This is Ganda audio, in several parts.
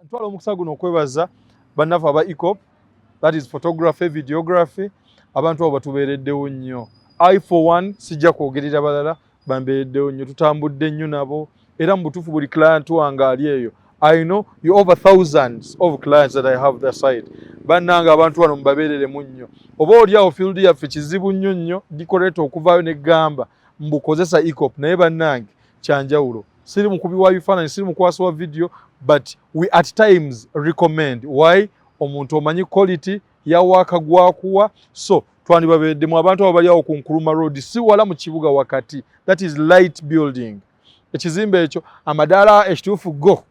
Ntwala omukisa guno okwebaza bannafu aba ECOP, that is photography, videography, abantu abo batubeereddewo nnyo. I for one sijja kwogerera balala bambeereddewo nnyo, tutambudde nnyo nabo era mu butuufu buli client wange ali eyo. I know you over thousands of clients that I have that side. Bannange abantu bano mubabeereremu nnyo. Oba oli awo field yaffe kizibu nnyo nnyo decorator okuvaayo n'eggamba mbukozesa ECOP naye bannange kyanjawulo. Siri mukubi wa bifaananyi, siri mukwasa wa video, but we at times recommend. Why? Omuntu omanyi quality ya waka gwakuwa. So twandibabeeddemu abantu abo bali awo ku Nkuruma Road, si wala mu kibuga wakati. That is light building. Ekizimbe ekyo amadaala ekituufu go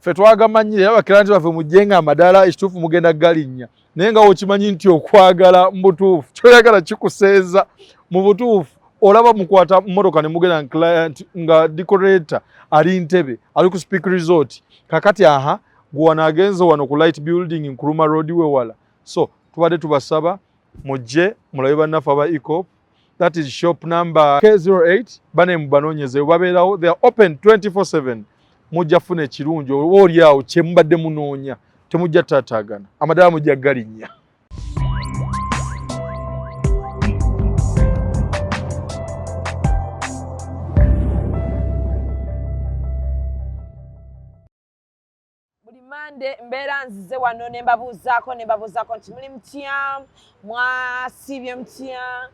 ffe twagamanyire abakirante baffe mujjenga amadaala ekituufu mugenda galinnya naye nga wokimanyi nti okwagala mu butuufu kyoyagala kikuseeza mu butuufu olaba mukwata mmotoka ne mugenda client nga decorator ali ntebe ali ku Speak Resort kakati gwe wanaagenze wano ku light building Nkuruma Road we wala. So tubadde tubasaba mujje mulabe bannaffe aba ECOP. That is shop number K08 bane mubanoonyeze babeerawo, they are open 24/7. Mujja funa ekirungi oba oli awo kye mubadde munoonya temujja taataagana amadaala mujja galinnya. Buli Mande mbeera nzize wano ne mbabuuzaako nti muli mutya, mwasiibye mutya,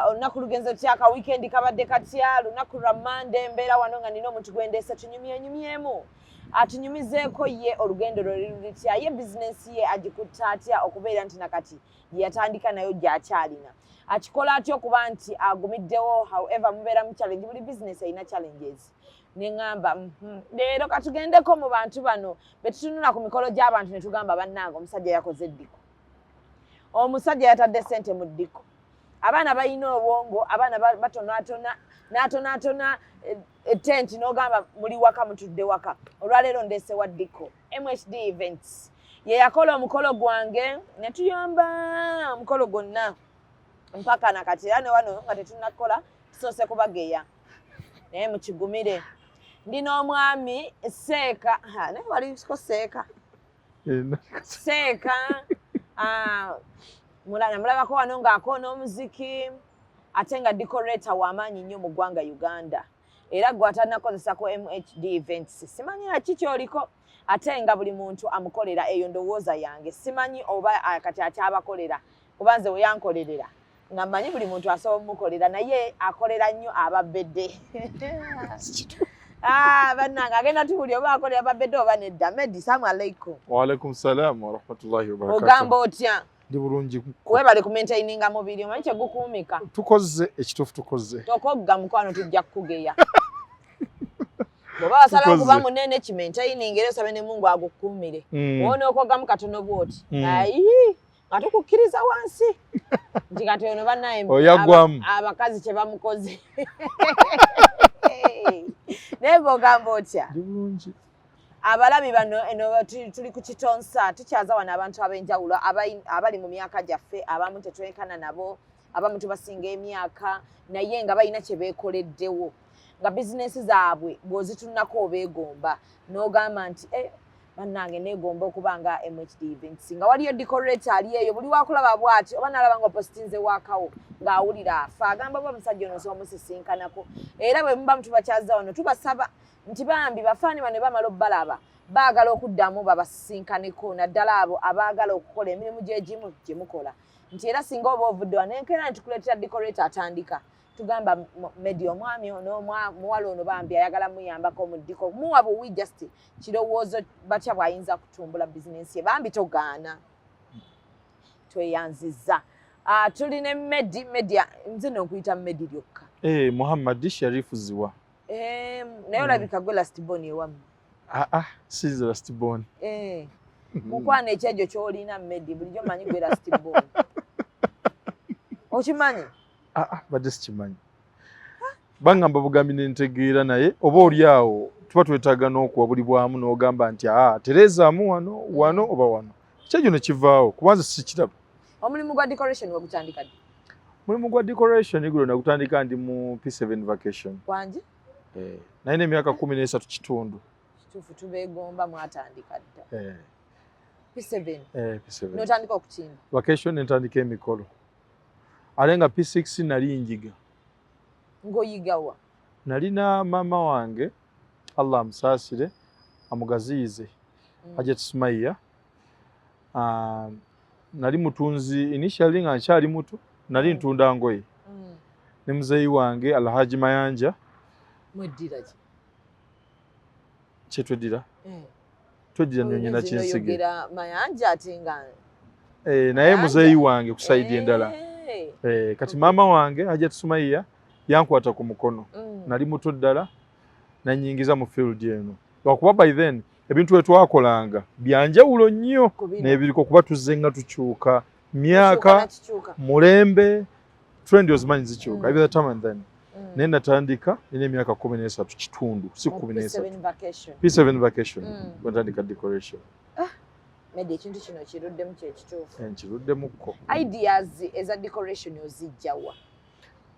olunaku lugenze lutya, aka weekend kabadde katya, lunaku lwa Mande mbeera wano nga nina omuntu gwendeese tunyumyemu atunyumizeeko ye olugendo lwe lutya, ye bizinensi ye agikutta atya okubeera nti nakati yatandika nayo gy'akyalina. Akikola atya okuba nti agumiddewo, however mubeera mu challenge, buli bizinensi erina challenges. Nengamba leero katugendeko mu bantu bano betutunula ku mikolo gy'abantu ne tugamba bannange omusajja yakoze ddiko, omusajja yatadde ssente mu ddiko, abaana balina obwongo, abaana n'atonaatona etenti n'ogamba muli waka mutudde waka. Olwaleero ndeese wa ddiko MHD events ye yakola omukolo gwange ne tuyamba omukolo gwonna mpaka nakati era ne wano nga tetunnakola tusoose kubageya naye mukigumire. Ndina omwami Seeka, naye waliko Seeka Seeka mulabako wano ng'akoona omuziki ate nga decorator w'amaanyi nnyo mu ggwanga Uganda era gwe atannakozesa ko MHD events. Simanyi ki ky'oliko ate nga buli muntu amukolera eyo ndowooza yange. Simanyi oba kati akyabakolera kuba nze we yankolerera nga mmanyi buli muntu asobola omukolera naye akolera nnyo ababbedde. Bannange agenda tubuli oba akolera ababbedde oba nedda. Medi, salamu alaikum. Wa alaikum salam wa rahmatullahi wa barakatuh. Ogamba otya? Ndi bulungi. Webale ku maintaininga mubiri omanyi kyegukuumika. Tukoze ekituufu tukoze. Tokogga mukwano tujja kukugeya. Bw'oba wasalawo okuba munene kimaintaininga era osabe ne Mungu agukuumire. Woona okoggamu katono bw'oti. Ayi nga tukukkiriza wansi nti kati ono bannaye abakazi kye bamukoze. Naye bw'ogamba otya? Abalabi bano eno tuli ku Kitonsaz, tukyaza wano abantu ab'enjawulo abali mu myaka gyaffe, abamu tetwenkana nabo, abamu tubasinga emyaka naye nga balina kye beekoleddewo nga bizinensi zaabwe bw'ozitunnako obeegomba n'ogamba nti bannange neegomba okuba nga MHD events nga waliyo decorator ali eyo buli wakulaba bw'ati oba nalaba nga opositinze waakawo ng'awulira afa agamba bwa omusajja ono osobola musisinkanako. Era bwe muba tubakyaza wano tubasaba nti bambi bafaani bano bamala obbalaba baagala okuddamu babasinkaneko naddala abo abaagala okukola emirimu gy'egimu gye mukola nti era singa oba ovudde wano enkeera nitukuleetera decorator atandika tugamba Medi omwami ono muwala ono bambi ayagala muyambako mu ddiko muwa buwi just kirowoozo batya bw'ayinza kutumbula bizinensi ye bambi togaana tweyanziza. Tuli ne Medi nze n'okuyita Medi lyokka. Muhammad Sharifu Ziwa. Naye olabika gwe last born ewammwe. Sinze last born. Mukwana ekyejo ky'olina Medi bulijjo manyi gwe last born. Okimanyi? Badde sikimanyi. Bangamba bugambi nentegeera naye oba oli awo tuba twetaaga n'okuwa buli bwamu n'ogamba nti terezaamu wano oba wano. Ekyejo ne kivaawo kubanza sikiraba. Omulimu gwa decoration wagutandika ddi? Mulimu gwa decoration gulo nagutandika ndi mu P7 vacation. Wangi? Nalina emyaka 13 kitundu. kituufu tubeegomba mwatandika dda. P7. P7. N'otandika okukinda. Vacation ntandika emikolo. Ate nga P6 nali njiga. Ng'oyigawa? Nalina maama wange, Allah amusaasire, amugaziize, Hajat Sumaiya. Nali mutunzi initially nga nkyali muto, nali ntunda ngoye. Ne muzeeyi wange Alhaji Mayanja. Mweddira ki? Kye tweddira? Tweddira nnyonyi na kinsige. Oyogera Mayanja ate nga... naye muzeeyi wange ku sayidi endala. Kati maama wange Hajat Sumaiya yankwata ku mukono. Nali muto ddala nanyingiza mu field eno. Lwakuba by then ebintu bye twakolanga byanjawulo nnyo n'ebiriko kuba tuzze nga tukyuka myaka mulembe trend ozimanyi zikyuka every time and then. Naye natandika nina emyaka 13 kitundu si 13. P7 vacation natandika decoration. Medi ekintu kino kiruddemu kyekituufu. Kiruddemukko. Ideas eza decoration ozijjawa?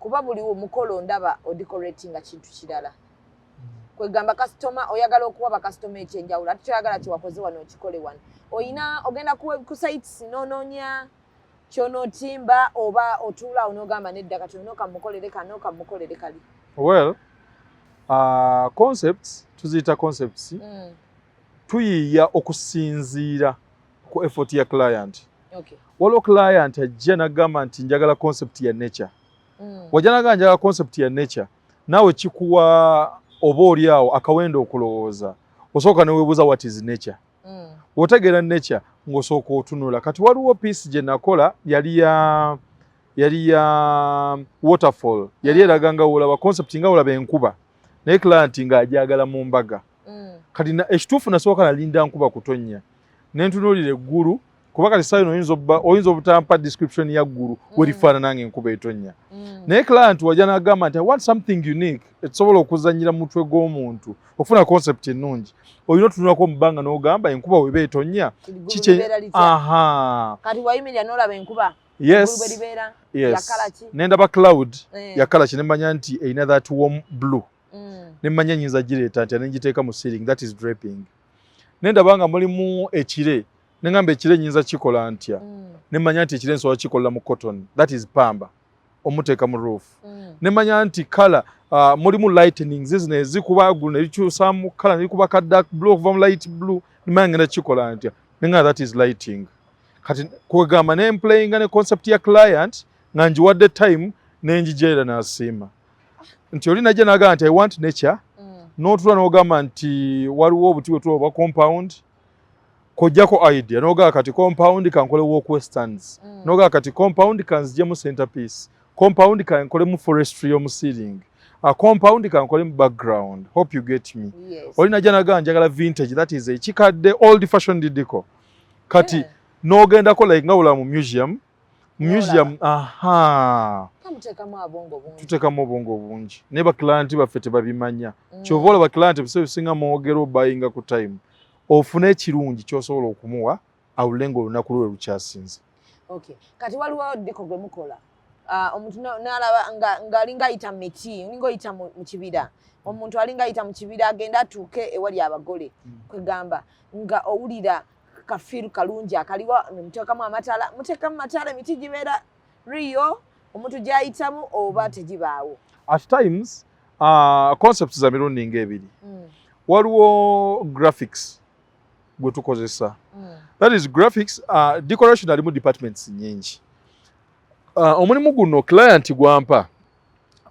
Kuba buli mukolo ndaba odecoratinga kintu kirala. Kwegamba customer oyagala okuwa ba customer ekyenjawulo ate toyagala kiwakoze wano okikole wano. Oyina ogenda ku sites n'onoonya kyonootimba oba otuula onogamba nedda kati ono kamukolere kano kamukolere kali. Well, concepts tuziyita concepts tuyiiya okusinziira ku effort ya client. Okay. Waliwo client ajja n'agamba nti njagala concept ya nature. Wajja n'agamba njagala concept ya nature. Naawe kikuwa oba oli awo akawendo okulowooza. Osooka ne weebuuza what is nature. Otegeera nature ng'osooka otunula. Kati waliwo piece gye nakola yali ya waterfall. Yali eraga nga olaba concept nga olaba enkuba. Naye client ng'agyagala mu mbaga. Kati ekituufu nasooka nalinda nkuba kutonnya. Ne ntunuulira eggulu kuba kati saa ino oyinza obutampa description ya ggulu werifaanana ng'enkuba etonnya. Naye client wajja n'agamba nti I want something unique ekisobola okuzannyira mu mutwe gw'omuntu okufuna concept ennungi. Olina otunulako mu bbanga n'ogamba enkuba weba etonnya kati wayimirira n'olaba enkuba yes n'endaba cloud yakala ki ne mmanya nti erina that warm blue ne mmanya nnyinza gireeta nti ne ngiteeka mu ceiling that is draping. N'endaba nga mulimu ekire ne ngamba ekire nnyinza kikola ntya ne mmanya nti ekire nsobola kikola mu cotton that is pamba omuteeka mu roof. Ne mmanya nti kala mulimu lightning zizino ezikuba ggulu ne likyusaamu kala ne likuba ka dark blue okuva mu light blue ne mmanya ngenda kikola ntya ne ngamba that is lighting. Kati kwegamba ne mplayinga ne concept ya client nga njiwadde time ne njijeera n'asiima nti oli najja n'agamba nti I want nature n'otula n'ogamba nti waliwo obuti bwe tuba compound kojjako idea n'ogamba kati compound kankole walk westerns n'ogamba kati compound kanzijemu centerpiece compound kankolemu forestry y'omu ceiling compound kankolemu background. Hope you get me. Oli najja n'agamba njagala vintage that is ekikadde old fashioned decor kati n'ogendako like nga wula mu museum tuteekamu obwongo obungi naye baklanti baffe tebabimanya kyova olaba baklanti ebiseera bisinga mwogera obayinga ku time ofune ekirungi ky'osobola okumuwa awulire ng'olunaku lwe lukyasinze. Kati waliwo diko gwe mukola omuntu n'alaba ng'alinga ayita mu miti olinga oyita mu kibira omuntu alinga ayita mu kibira agenda atuuke ewali abagole kwegamba nga owulira kafiru kalungi akaliwo muteekamu amataala muteekamu mataala emiti gibeera riyo omuntu gy'ayitamu oba tegibaawo. At times concepts za mirundi ng'ebiri. Waliwo graphics gwe tukozesa. That is graphics decoration alimu departments nyingi. Omulimu guno client gwampa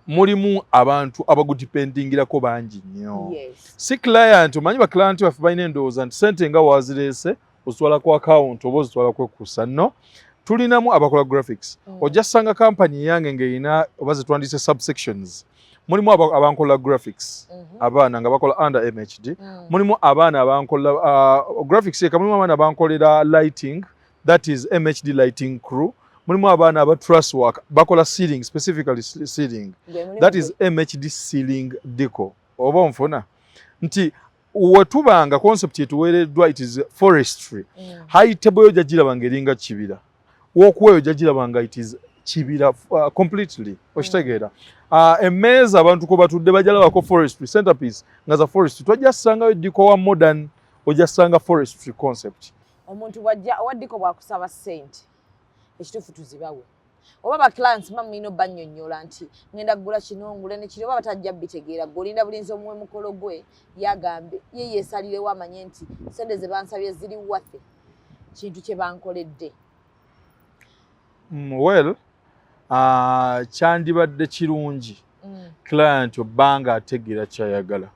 mulimu abantu abagudipendingirako bangi nnyo. Si client omanyi ba client baffe balina endowooza nti ssente nga wazireese ozitwala ku account oba ozitwala kwekuusa nno. Tulinamu abakola graphics. Ojja ssanga company yange ng'erina oba zitwandise subsections. Mulimu abankola graphics abaana nga bakola under MHD. Mulimu abaana abankola graphics eka mulimu abaana abankolera lighting that is MHD lighting crew. Mulimu abaana aba truss work bakola ceiling specifically ceiling that is MHD ceiling deco. Oba onfuna nti wetubanga concept yetuweereddwa it is forestry high table yo jagiraba ng'eringa kibira walkway yo jagiraba nga it is kibira completely okitegeera. Emmeeza abantu ko batudde bajalabako forestry centerpiece nga za forestry tojjasangayo diko wa modern ojjasanga forestry concept. Omuntu waddiko bwakusaba ssente ekituufu tuzibawe oba ba clients mamino bannyonnyola nti ngenda kugula kino ngule ne kiri oba batajja bitegeera gwolinda bulinzi omuwe mukolo gwe yagambe ye yeesalirewo amanye nti sente ze bansabye ziri wathe kintu kye bankoledde. Well, kyandibadde kirungi client obbanga ategeera kyayagala.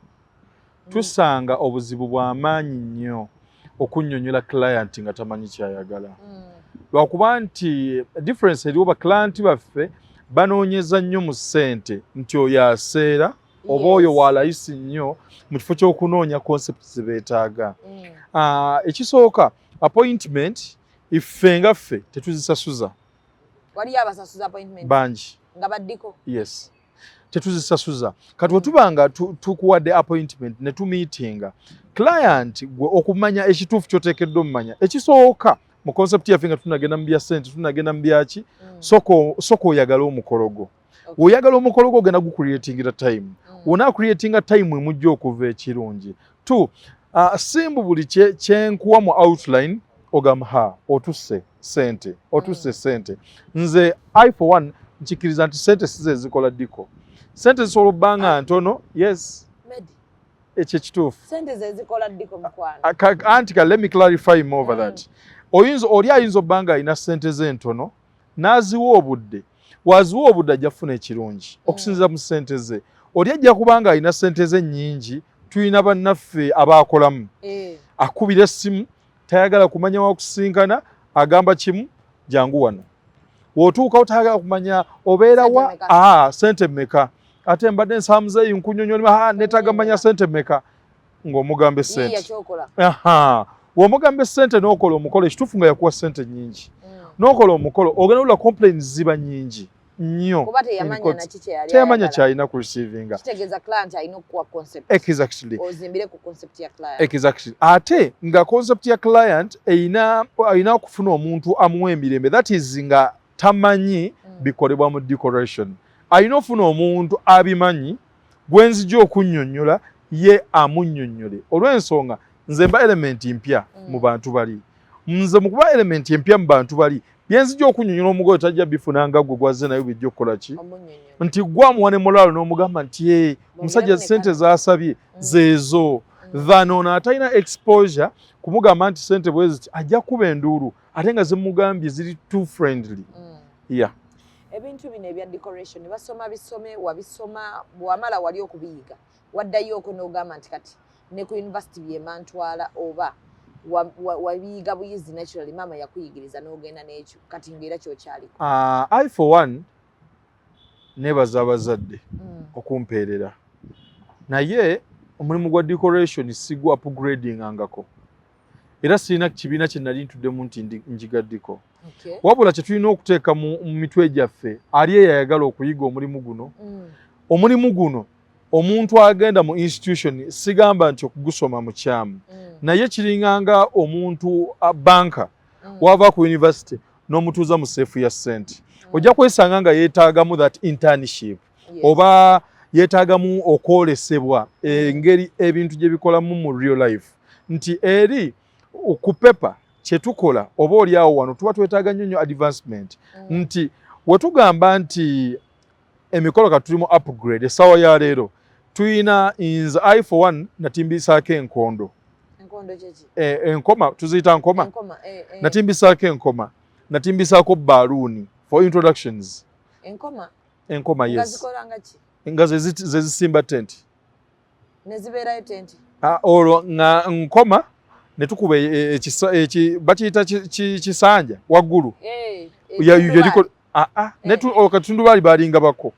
Tusanga obuzibu bw'amaanyi nnyo okunnyonnyola client nga tamanyi kyayagala. Lwakuba nti difference eriwo ba client baffe banoonyeza nnyo mu ssente nti oyo aseera oba oyo walayisi nnyo mu kifo ky'okunoonya concept ze beetaaga. Ekisooka appointment iffe nga ffe tetuzisasuza. Waliyo abasasuza appointment bangi nga baddiko? Yes, tetuzisasuza. Kati wetubanga tukuwadde appointment ne tumeetinga client gwe okumanya ekituufu ky'oteekeddwa omumanya. Ekisooka mu concept yaffe nga tunagenda mu bya ssente tunagenda mu byaki soko oyagala omukolo gwo. Oyagala omukolo gwo ogenda gucreatingira time. Wonaakureatinga time emujja okuva ekirungi. Simbu buli kyenkuwa mu outline ogamba otusse sente. Nze I for one nkikkiriza nti sente size zikola diko. Sente zisobola obbanga ntono, yes. Ekyo kituufu. Sente ze zikola diko mukwano. Anti let me clarify more over that. Oli ayinza obbanga alina sente ze ntono n'aziwa obudde. Waziwa obudde ajja kufuna ekirungi okusinziira mu sente ze. Oli ajja kubanga alina sente ze nnyingi tulina bannaffe abaakolamu. Akubira essimu tayagala kumanya wakusinkana agamba kimu jangu wano. W'otuukawo tayagala kumanya obeera wa sente mmeka. Ate mbadde nsaamuzeeyo nkunnyonnyola neetaaga manya sente mmeka ng'omugambe sente. W'omugambe sente n'okola omukolo ekituufu nga yakuwa sente nnyingi. N'okola omukolo ogenda wula complaints ziba nnyingi nnyo. Kuba teyamanya na kiki yali teyamanya kyalina ku receiving. Kitegeeza client alina okuwa concept. Exactly. Ozimbire ku concept ya client. Exactly. Ate nga concept ya client alina okufuna omuntu amuwa emirembe. That is nga tamanyi bikolebwa mu decoration. Alina ofuna omuntu abimanyi gwenzijja okunnyonnyola ye amunnyonnyole. Olw'ensonga nze mba element mpya mu bantu bali. Nze mu kuba element empya mu bantu bali byenzijja okunnyonnyola omugole tajja bifunanga gwe gwazze nayo bijja okukola ki nti gwamuwa ne moralo n'omugamba nti omusajja sente zaasabye zeezo than ono atalina exposure kumugamba nti sente bwe ziti ajja kuba enduulu ate nga zemugambye ziri too friendly. Ebintu bino ebya decoration basoma bisome wabisoma bwamala wali okubiyiga waddayo oko n'ogamba nti kati ne ku university byemantwala oba wabiyiga buyizi naturally mama yakuyigiriza n'ogenda n'ekyo kati ng'era kyokyaliko. I for one nebaza abazadde okumpeerera naye omulimu gwa decoration sigwa upgrading angako era sirina kibiina kye nali ntuddemu nti njigaddiko. Wabula kye tulina okuteeka mu mitwe gyaffe ali eyayagala okuyiga omulimu guno omuntu agenda mu institution sigamba nti okugusoma mu kyamu naye kiringanga omuntu banka wava ku university n'omutuuza mu seefu ya ssente ojja kwesanga nga yeetaagamu that internship oba yeetaagamu okwolesebwa engeri ebintu gye bikolamu mu real life nti eri ku pepa kye tukola oba oli awo wano tuba twetaaga nnyo advancement nti wetugamba nti emikolo katulimu upgrade essaawa ya leero tuyina nze I for one natimbisaako enkondo. Enkoma tuziyita nkoma. Natimbisaako enkoma. Natimbisaako balloon for introductions. Enkoma yes. Nga ze zisimba tent. Ne zibeerayo tent. Olwo nga nkoma ne tukuba bakiyita kisanja waggulu. Katundubaali baalinga bako.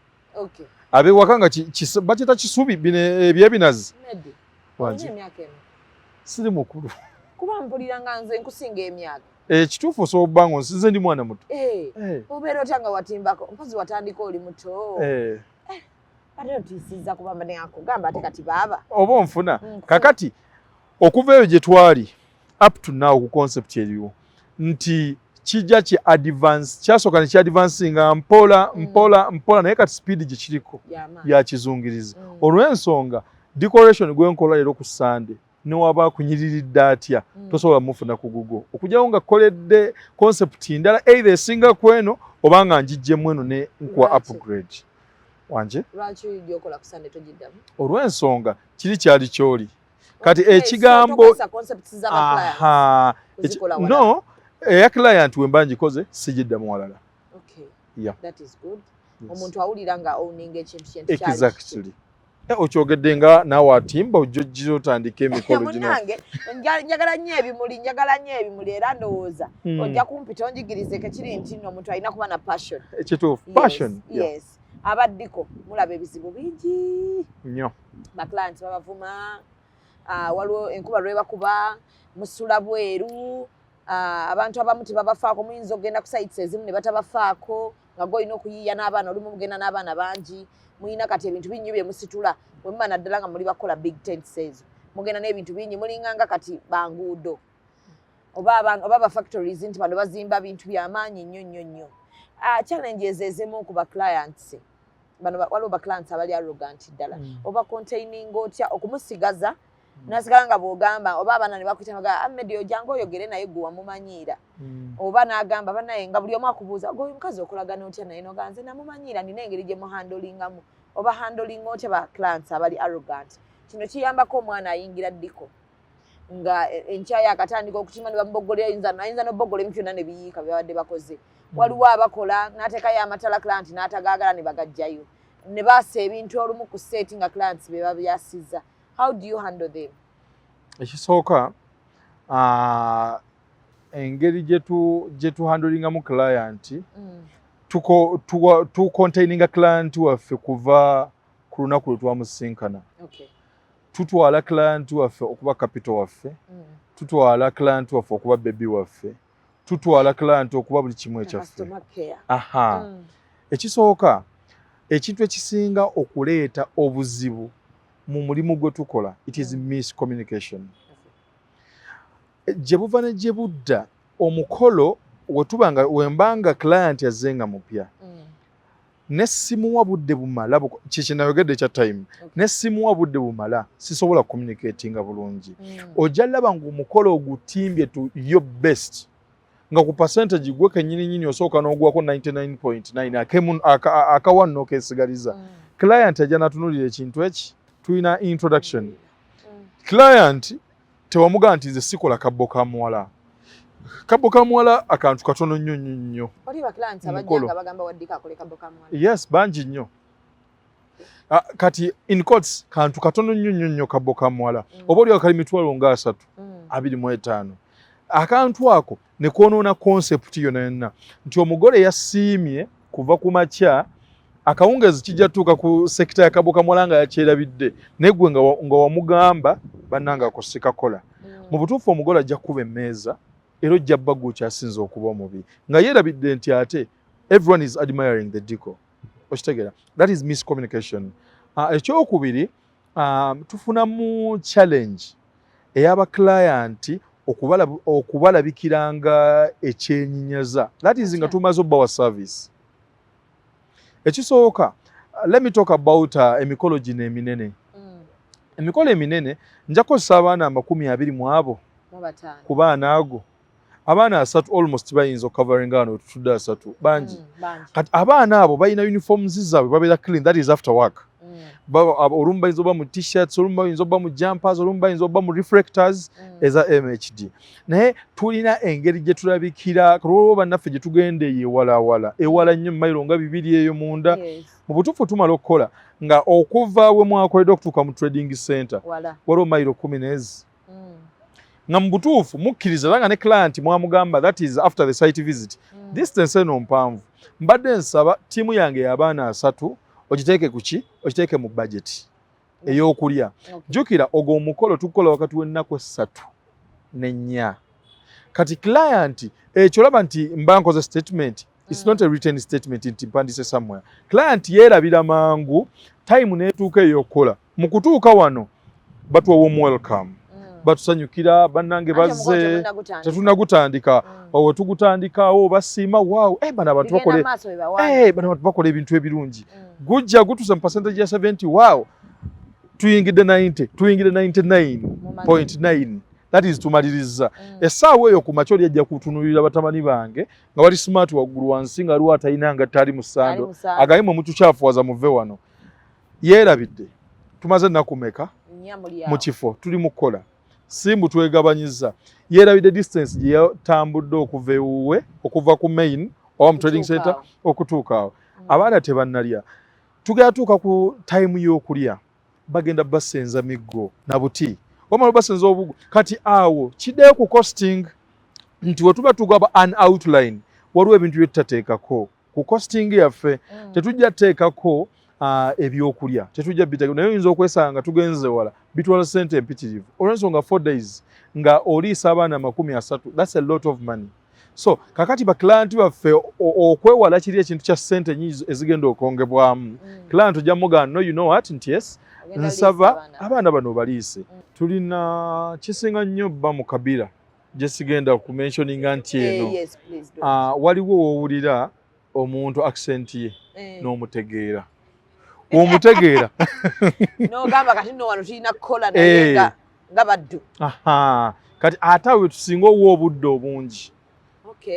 Abewaka nga bakiyita kisubi ebyebinazi. Siri mukulu. Kuba mpulira nga nze nkusinga emyaka. Kituufu osobola okuba nga nsinze ndi mwana muto. Obeera otya nga watimbako mpozi watandika oli muto. Ate otisiza kuba mbadde nkugamba ate kati baaba. Oba onfuna. Kakati okuva eyo gye twali up to now ku concept eriwo nti kijja ki advance kyasooka ne ki advance nga mpola naye kati speed gye kiriko ya kizungirizi olw'ensonga decoration gwenkola leero ku Sunday ne waba kunyiriridde atya tosobola mufuna ku Google okujjawo nga koledde concept ndala either esinga kweno oba nga njijjemu eno ne nkwa upgrade wanje lwaki gyokola ku Sunday togiddamu olw'ensonga kiri kyali kyoli kati ekigambo no eya client wemba ngikoze sijiddamu walala that is good omuntu awulira nga owning ekintu exactly okyogedde nga naawe atimba ojjojjira otandika emikolo gino njagala nnyo ebimuli era ndowooza ojja kumpita onjigirize kekiri nti nno omuntu alina kuba na passion ekituufu passion yes abaddiko mulaba ebizibu bingi nnyo baclient babavuma waliwo enkuba lwebakuba musula bweru abantu abamu tebabafaako muyinza okugenda ku sites ezimu ne batabafaako nga golina okuyiiya n'abaana olimu mugenda n'abaana bangi muyina kati ebintu bingi bye musitula bwe muba naddala nga muli bakola big tents ezo mugenda n'ebintu bingi mulinganga kati banguudo oba ba factories nti bano bazimba bintu byamaanyi nnyo challenges ezimu ku ba clients bano waliwo ba clients abali arrogant ddala oba containing otya okumusigaza nasigala nga bw'ogamba oba abaana ne bakwita baga Ahmed ojanga oyogere naye gwe wamumanyiira oba n'agamba banaye nga buli omu akubuuza gwe omukazi okolagana otya naye noganze namumanyiira nina engeri gye muhandolingamu oba handling otya ba clients abali arrogant kino kiyambako omwana ayingira ddiko nga enkyayo akatandika okutima ne bamuboggolera ayinza n'oboggola ebintu byonna ne biyiika byabadde bakoze waliwo abakola n'ateekayo amatala client n'atagaagala ne bagajjayo ne baasa ebintu olumu ku seeti nga clients be babyasizza. How do you handle them? Ekisooka engeri gye handlingamu client tu containinga client waffe kuva ku lunaku lwe twamusinkana tutwala client waffe okuba capital waffe tutwala client waffe okuba baby waffe tutwala client okuba buli kimu ekyaffe ekisooka ekintu ekisinga okuleeta obuzibu mu mulimu gwe tukola it is miscommunication gye buva ne gye budda omukolo wembanga client yazzenga mupya nesimuwa budde bumala kiki nayogedde ekya time nesimuwa budde bumala sisobola communicatinga bulungi ojja laba ng'omukolo ogutimbye to your best nga ku percentage gwe kennyini osooka n'ogwako 99.9 akawanno okeesigaliza client ajja natunulira ekintu eki tulina introduction client tewamugamba nti nze sikola kabbo ka muwala akantu katono nnyo yes bangi nnyo kati in quotes kantu katono nnyo kabbo ka muwala oba oli akali mitwalo nga 325 akantu ako ne kwonoona concept yonna nti omugole yasiimye kuva ku makya akawungezi kijja tuuka ku sekita ya kabbo ka muwala nga yakyerabidde naye gwe nga wamugamba bannanga akosekakakola mu butuufu omugole ajja kuba emmeeza era ojja bba gwe okyasinza okuba omubi nga yeerabidde nti ate everyone is admiring the deco okitegeera that is miscommunication ekyokubiri tufunamu challenge ey'abaclient okubalabikiranga ekyenyinyaza that is nga tumaze obba wa service ekisooka let me talk about emikolo gino eminene emikolo eminene nja kukozesa abaana 20 mu abo ku baana ago abaana 3 almost bayinza okukavaringa wano tutudde 3 bangi kati abaana abo balina uniforms zaabwe babeera clean that is after work olumu bayinza oba mu t-shirts olumu bayinza oba mu jumpers olumu bayinza oba mu reflectors eza MHD naye tulina engeri gye tulabikira kulwo bannaffe gye tugenda ewala nnyo mayiro nga 2 eyo munda mu butuufu tumala okukola nga okuva we mwakoledde okutuuka mu trading center waliwo mayiro 10 nga mu butuufu mukkiriza era nga ne client mwamugamba that is after the site visit distance eno mpanvu mbadde nsaba tiimu yange y'abaana 3 ogiteeke kuki ogiteeke mu budget ey'okulya jjukira ogwo omukolo tukukola wakati w'ennaku 3 ne 4 kati client ekyo laba nti mba nkoze statement it's not a written statement nti mpandise somewhere client yeerabira mangu time n'etuuka ey'okukola mu kutuuka wano batuwa warm welcome batusanyukira bannange bazze tetunagutandika owo tugutandikawo basiima waawo bano abantu bakole bano abantu bakola ebintu ebirungi gujja gutuusa mu percentage ya 70 waawo tuyingidde 90 tuyingidde 99.9 that is tumaliriza essaawa eyo ku makya oli ajja kutunuulira batamani bange nga wali smart waggulu wansi nga aliwo atalina nga tali mu ssando agayimwe mutukyafuwaza muve wano yeerabidde tumaze ennaku meka mu kifo tuli mu kukola simbu twegabanyiza yeerabidde distance gye yatambudde okuva ewuwe okuva ku main oba mu trading center okutuuka awo abaana tebannalya tugenda tuuka ku time y'okulya bagenda basenza miggo na buti wamala basenza obugu kati awo kiddeyo ku costing nti wetuba tugaba an outline waliwo ebintu bye tutateekako ku costing yaffe tetujja teekako ebyokulya tetujja biteeka naye oyinza okwesanga tugenze wala bitwala ssente empitirivu olw'ensonga 4 days nga oliisa abaana 30 that's a lot of money so kakati baklanti baffe okwewala kiri ekintu kya ssente nyingi ezigenda okwongebwamu client ojja mugaana no you know what nti yes nsaba abaana bano baliise tulina kisinga nnyo bba mu kabira gye sigenda kumentioninga nti eno waliwo woowulira omuntu accent ye n'omutegeera omutegeera n'ogamba kati nno wano tulina kukola naye nga baddu kati ate awe tusinga owa obudde obungi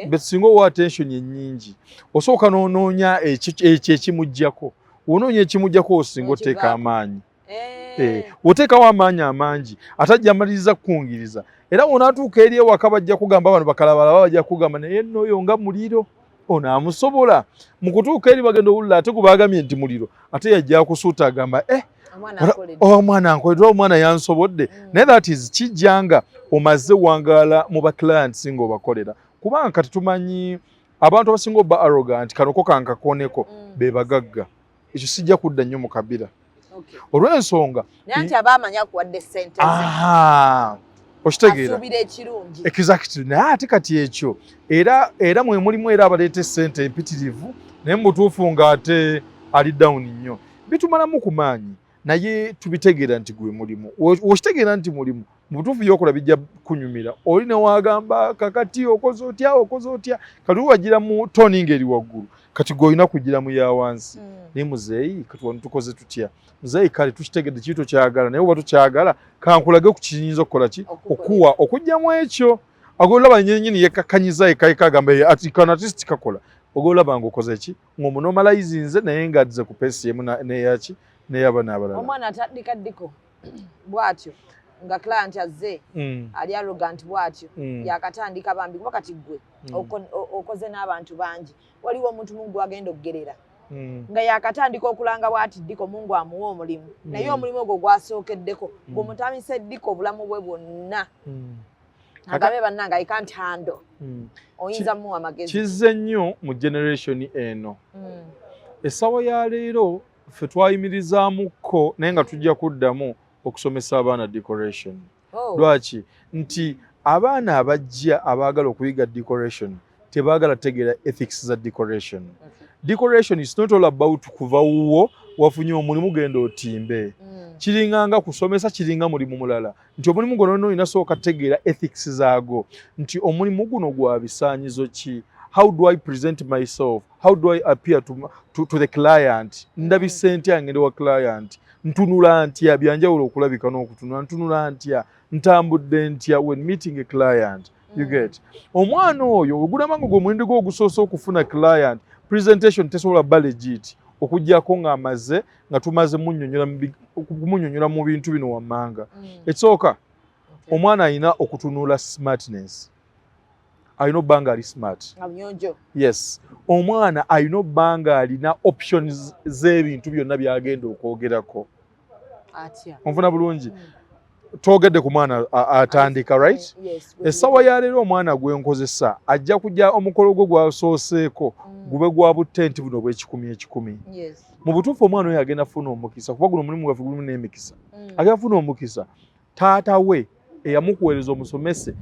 betusinga owa attention ennyingi osooka n'onoonya ekyo ekimuggyako wonoonya ekimuggyako osinga oteeka amaanyi oteekawo amaanyi amangi atajja amaliriza kukungiriza era wonaatuuka eri ewaka bajja kugamba bano bakalabalaba bajja kugamba naye nno oyo nga muliro ono amusobola mu kutuuka eri bagenda owulira ate gubaagamye nti muliro ate yajja kusuuta agamba omwana ankoledde omwana yansobodde naye that is kijjanga omaze wangaala mu baclients nga obakolera kubanga kati tumanyi abantu abasinga obba arrogant kanoko kankakoneko be bagagga ekyo sijja kudda nnyo mu kabira olw'ensonga naye nti abaamanya akuwadde ssente okitegeera exactly naye ate kati ekyo era mwe mulimu era abaleeta essente empitirivu naye mubutuufu ng'ate ali down nnyo bitumalamu ku maanyi naye tubitegeera nti gwe mulimu okitegeera nti mulimu mu butuufu byokola bijja kunyumira oli ne wagamba kakati okoze otya kati wagira mu toni ngeri waggulu kati gw'olina kugira mu ya wansi naye muzeeyi kati wano tukoze tutya muzeeyi kale tukitegedde kiito kyagala naye oba tukyagala kankulage ku kiyinza okukola ki okuwa okugyamu ekyo agolaba nyenyini yekakkanyiza yekayika agamba atist kakola ogolaba ng'okoze ki ng'omunomalize nze naye ng'adze ku peesi emu neyaki neyabana abalala omwana atandikaddiko bw'atyo nga client azze ali arrogant bw'atyo yakatandika bambi kuba kati gwe okoze n'abantu bangi waliwo omuntu mungu agenda okugerera nga yakatandika okulanga bw'ati ddiko mungu amuwa omulimu naye omulimu ogwo gwasookeddeko gw'omutamise ddiko obulamu bwe bwonna agabe bannanga I can't handle oyinza muwa amagezi kizze nnyo mu generation eno essaawa ya leero ffe twayimirizaamuko naye nga tujja kuddamu okusomesa abaana decoration lwaki nti abaana abajja abaagala okuyiga decoration tebaagala tegeera ethics za decoration decoration is not all about kuva wuwo wafunye omulimu genda otimbe kiringanga kusomesa kiringa mulimu mulala nti omulimu gono olina sooka tegeera ethics zaago nti omulimu guno gwa bisaanyizo ki how do I present myself how do I appear to the client ndabise ntya ngende wa client ntunula ntya byanjawulo okulabika n'okutunula ntunula ntya ntambudde ntya when meeting a client you get omwana oyo ogulabanga gw'omulimu gwo ogusoosa okufuna client presentation tesobola bba legit okuggyako ng'amaze nga tumaze munnyonnyola mu bintu bino wammanga ekisooka omwana alina okutunula smartness alina obbanga ali smart yes omwana alina obbanga alina options z'ebintu byonna byagenda okwogerako onfuna bulungi twogedde ku mwana atandika right essaawa ya leero omwana gwenkozesa ajja kujja omukolo gwe gwasooseeko gube gwa buttenti buno bw'ekikumi mu butuufu omwana oyo agenda funa omukisa kuba guno omulimu gwaffe gulimu n'emikisa agenda funa omukisa taata we eyamukuweereza omusomese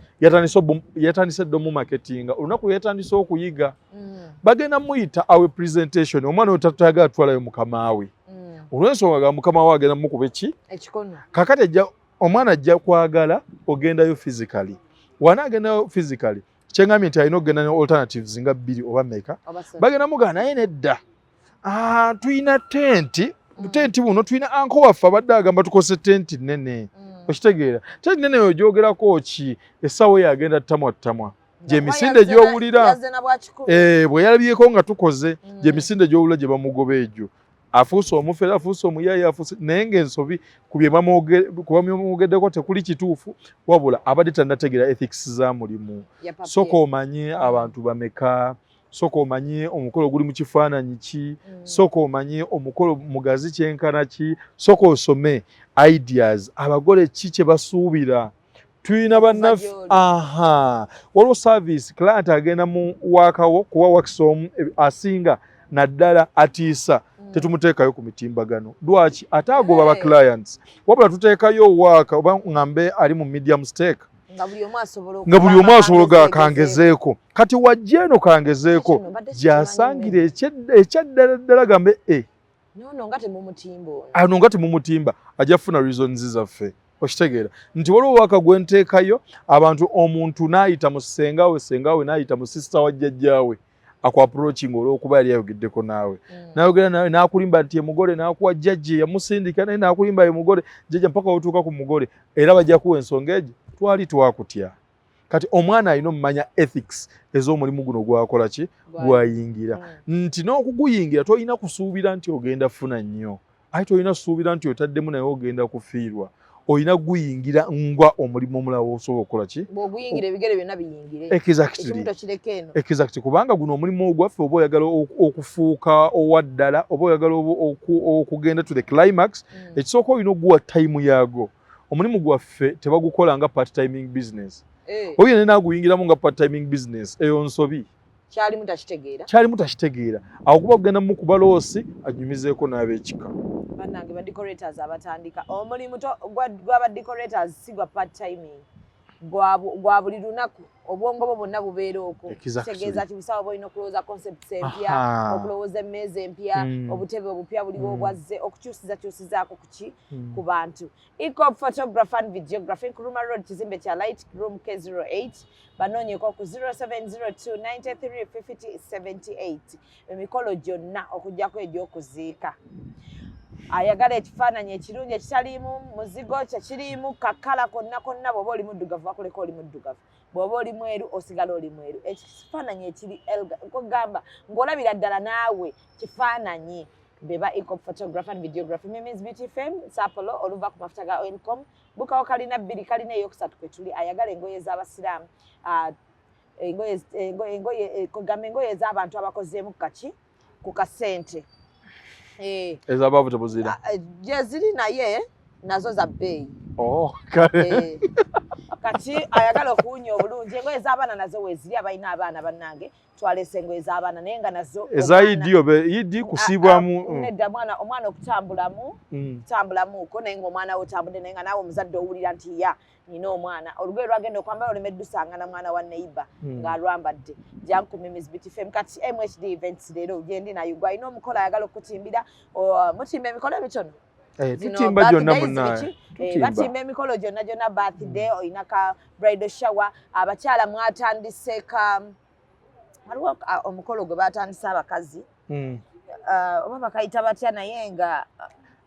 yatandise dde omumaketinga olunaku yatandise okuyiga bagenda muyita awe presentation omwana oyo tatayagala twalayo mukama we olw'ensonga ga mukama we agenda mukuba eki kakati ajja omwana ajja kwagala ogendayo physically wanaagendayo physically kyengambye nti alina okugenda ne alternatives nga 2 oba meka bagenda mugana naye nedda tuyina tenti tenti buno tuyina anko waffe abadde agamba tukose tenti nene okitegeera tenti nene eyo gyogerako ki essaawa eyo agenda ttamwa gye misinde gy'owulira bwe yalabyeko nga tukoze gye misinde gy'owulira gye bamugoba egyo afuuse omufere afuuse omuyaayi afuuse naye ng'ensobi ku bye bamwogeddeko tekuli kituufu wabula abadde tannategeera ethics za mulimu soka omanye abantu bameka soka omanye omukolo guli mu kifaananyi ki soka omanye omukolo mugazi kyenkana ki soka osome ideas abagole ki kye basuubira tuyina bannaffe waliwo service client agenda mu waakawo kuba wakisa asinga naddala atiisa tetumuteekayo ku mitimbagano lwaki ate agoba ba clients wabula tuteekayo waaka oba ngambe ali mu medium stake nga buli omu asobola kangezeeko kati wajja eno kangezeeko gy'asangire ekyaddala ddala gambe no nga temumutimba ajja kufuna reasons zaffe okitegeera nti waliwo waaka gwe nteekayo abantu omuntu n'ayita mu sengawe n'ayita mu sister wa jjajjaawe approaching olw'okuba yali ayogeddeko naawe n'ayogera nawe n'akulimba nti emugole n'akuwa jjajje yamusindika naye n'akulimba emugole jjajja mpaka otuuka ku mugole era bajja kuwa ensonga egyo twali twakutya kati omwana alina omumanya ethics ez'omulimu guno gwakola ki gwayingira nti n'okuguyingira tolina kusuubira nti ogenda funa nnyo ate tolina kusuubira nti otaddemu naye ogenda kufiirwa olina guyingira ngwa omulimu omulala osobola okukola ki bw'oguyingira ebigere byonna biyingire exactly kubanga guno omulimu ogwaffe oba oyagala okufuuka owaddala oba oyagala okugenda to the climax ekisooka olina okuguwa time yaago omulimu gwaffe tebagukola nga part timing business oyo ne naaguyingiramu nga part timing business eyo nsobi kyalimu takitegeera awo kuba kugenda mu kubaloosi anyumizeeko n'ab'ekika bannange ba decorators abatandika omulimu gw'aba decorators si gwa part timing gwa buli lunaku obwongo bwo bwonna bubeera okwo kitegeeza ti busawo boolina okulowooza concepts empya okulowooza emmeeza empya obutebe obupya buliwo obwazze okukyusizaako kuki ku bantu ecop photographer and videography Nkrumah Road kizimbe kya Light Room K08 banoonyeko ku 0702935078 emikolo gyonna okuggyako egy'okuziika ayagala ekifaananyi ekirungi ekitaliimu muzigo kyekiriimu kakala konna bw'oba oli muddugavu bakuleka oli muddugavu bw'oba oli mweru osigala oli mweru ekifaananyi ekiri kugamba ng'olabira ddala naawe kifaananyi beba ecop photographer and videography Mimi's Beauty Fame Sapolo oluva ku mafuta ga Oilcom bukawo kalina 2 kalina eyokusatu kwe tuli ayagala engoye z'abasiraamu engoye ez'abantu abakozeemu kaki ku kasente ez'abaavu tebuzira gye ziri naye nazo za bbeeyi kale kati ayagala okuwunya obulungi engoye ez'abaana nazo weeziri abalina abaana bannange twaleese engoye ez'abaana naye nga nazo eza idi kusiibwamu nedda omwana okutambulamuuko naye ng'omwana we otambudde naye nga naawe omuzadde owulira nti nina omwana olugoye lwagenda okwambala olemedde usangana mwana wa neighbor ng'alwambadde janku Mimi's Beauty Fame kati MHD events leero gyendi nayo gwe alina omukolo ayagala okutimbira mutimba emikolo emitono tutimba gyonna munnaye batimba emikolo gyonna birthday olina ka bridal shower abakyala mwatandise waliwo omukolo gwe batandise abakazi oba bakayita batya naye nga